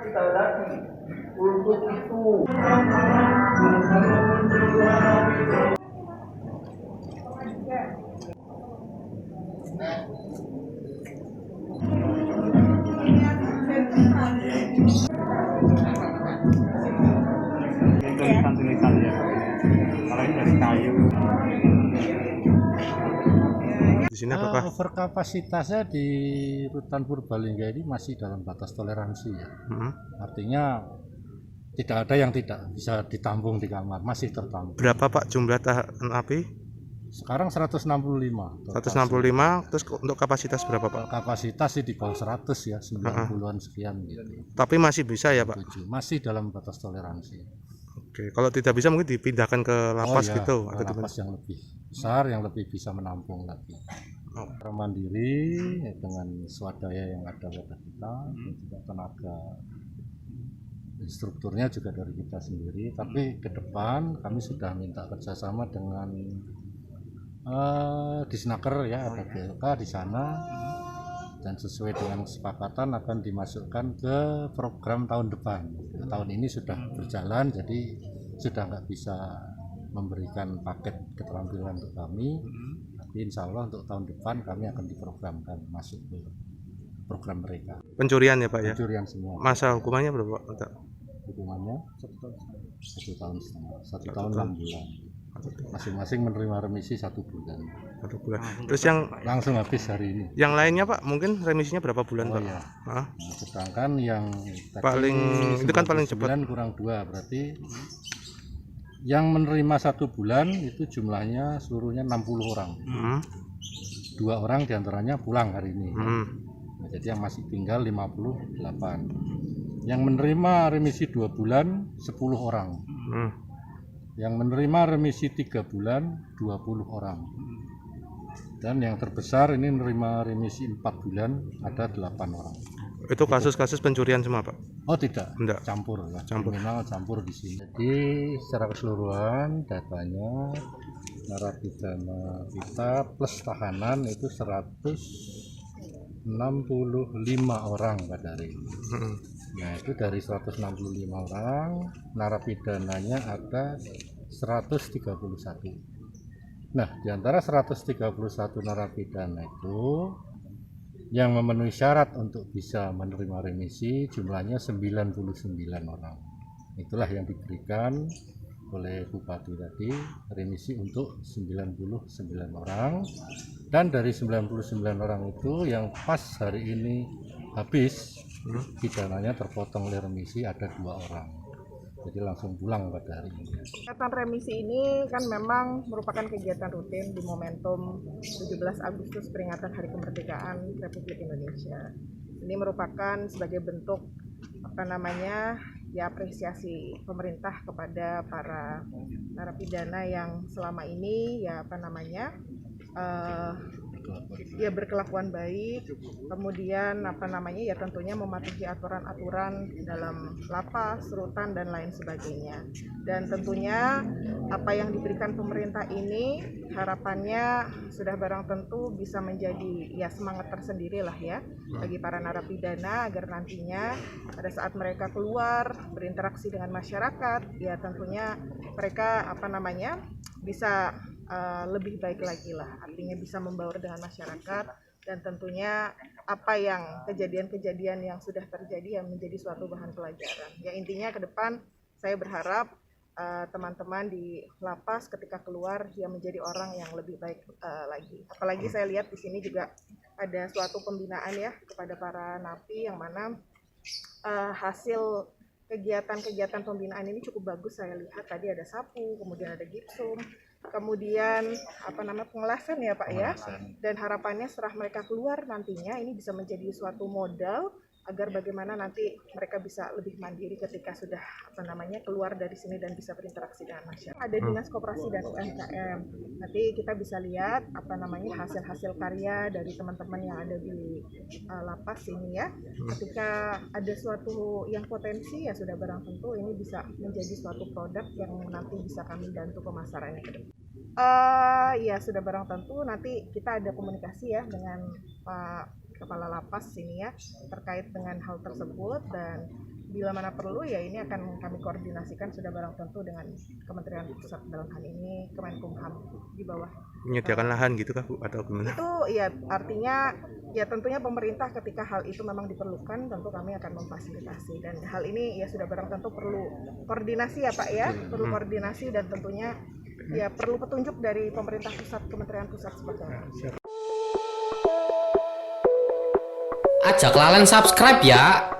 kita latih untuk itu. Tulisan-tulisan ya, kalau ini dari kayu. Di sini apakah overkapasitasnya di Rutan Purbalingga ini masih dalam batas toleransi ya. Artinya tidak ada yang tidak bisa ditampung di kamar, masih tertampung. berapa Pak jumlah tahanan api? Sekarang 165. 165, terus untuk kapasitas berapa Pak? Kapasitas sih di bawah 100 ya, 90-an sekian gitu. Tapi masih bisa ya Pak? Masih dalam batas toleransi. Oke, kalau tidak bisa mungkin dipindahkan ke lapas gitu atau lapas yang lebih besar, yang lebih bisa menampung lagi. Secara mandiri dengan swadaya yang ada pada kita, dan juga tenaga instrukturnya juga dari kita sendiri. Tapi ke depan kami sudah minta kerjasama dengan Disnaker ya, ada BLK di sana, dan sesuai dengan kesepakatan akan dimasukkan ke program tahun depan. Tahun ini sudah berjalan, jadi sudah nggak bisa memberikan paket keterampilan untuk kami, tapi insya Allah untuk tahun depan kami akan diprogramkan masuk ke program mereka. Pencurian ya Pak ya? Pencurian semua. Masa hukumannya berapa Pak? Hukumannya 1 tahun setengah, 1 tahun 6 bulan. Masing-masing menerima remisi 1 bulan. 1 bulan. Terus yang langsung habis hari ini. Yang lainnya Pak, mungkin remisinya berapa bulan Pak? Ya. Nah, sedangkan yang paling itu kan paling cepat kurang 2, berarti yang menerima 1 bulan itu jumlahnya seluruhnya 60 orang. 2 orang diantaranya pulang hari ini. Nah, jadi yang masih tinggal 58. Yang menerima remisi 2 bulan 10 orang. Yang menerima remisi 3 bulan 20 orang. Dan yang terbesar ini menerima remisi 4 bulan ada 8 orang. Itu kasus-kasus pencurian semua Pak? Oh tidak, enggak. Campur. Kriminal campur di sini. Jadi secara keseluruhan datanya narapidana kita plus tahanan itu 165 orang pada hari ini. Nah itu dari 165 orang narapidananya ada 131. Nah di antara 131 narapidana itu yang memenuhi syarat untuk bisa menerima remisi jumlahnya 99 orang. Itulah yang diberikan oleh Bupati tadi, remisi untuk 99 orang. Dan dari 99 orang itu yang pas hari ini habis pidananya terpotong oleh remisi ada 2 orang, jadi langsung pulang pada hari ini. Kegiatan remisi ini kan memang merupakan kegiatan rutin di momentum 17 Agustus peringatan Hari Kemerdekaan Republik Indonesia. Ini merupakan sebagai bentuk apresiasi pemerintah kepada para narapidana yang selama ini berkelakuan baik, kemudian tentunya mematuhi aturan-aturan dalam lapas, rutan dan lain sebagainya. Dan tentunya apa yang diberikan pemerintah ini harapannya sudah barang tentu bisa menjadi semangat tersendiri lah ya bagi para narapidana agar nantinya pada saat mereka keluar berinteraksi dengan masyarakat tentunya mereka bisa lebih baik lagi lah, artinya bisa membaur dengan masyarakat dan tentunya apa yang kejadian-kejadian yang sudah terjadi yang menjadi suatu bahan pelajaran. Ya intinya ke depan saya berharap teman-teman di lapas ketika keluar menjadi orang yang lebih baik lagi. Apalagi saya lihat di sini juga ada suatu pembinaan ya kepada para napi yang mana hasil kegiatan-kegiatan pembinaan ini cukup bagus saya lihat. Tadi ada sapu, kemudian ada gipsum, kemudian pengelasan ya Pak ya. Dan harapannya setelah mereka keluar nantinya ini bisa menjadi suatu modal agar bagaimana nanti mereka bisa lebih mandiri ketika sudah keluar dari sini dan bisa berinteraksi dengan masyarakat. Ada Dinas Koperasi dan UMKM. Nanti kita bisa lihat hasil-hasil karya dari teman-teman yang ada di lapas ini ya. Ketika ada suatu yang potensi sudah barang tentu ini bisa menjadi suatu produk yang nanti bisa kami bantu pemasarannya ke depan. Ya sudah barang tentu nanti kita ada komunikasi ya dengan Pak Kepala Lapas ini ya terkait dengan hal tersebut dan bila mana perlu ya ini akan kami koordinasikan sudah barang tentu dengan Kementerian Pusat, dalam hal ini Kemenkumham di bawah. Menyediakan lahan gitu kah Bu atau gimana? Itu ya artinya ya tentunya pemerintah ketika hal itu memang diperlukan tentu kami akan memfasilitasi, dan hal ini ya sudah barang tentu perlu koordinasi ya Pak ya, perlu koordinasi dan tentunya ya perlu petunjuk dari pemerintah pusat, Kementerian Pusat seperti itu. Ajak lalen subscribe ya.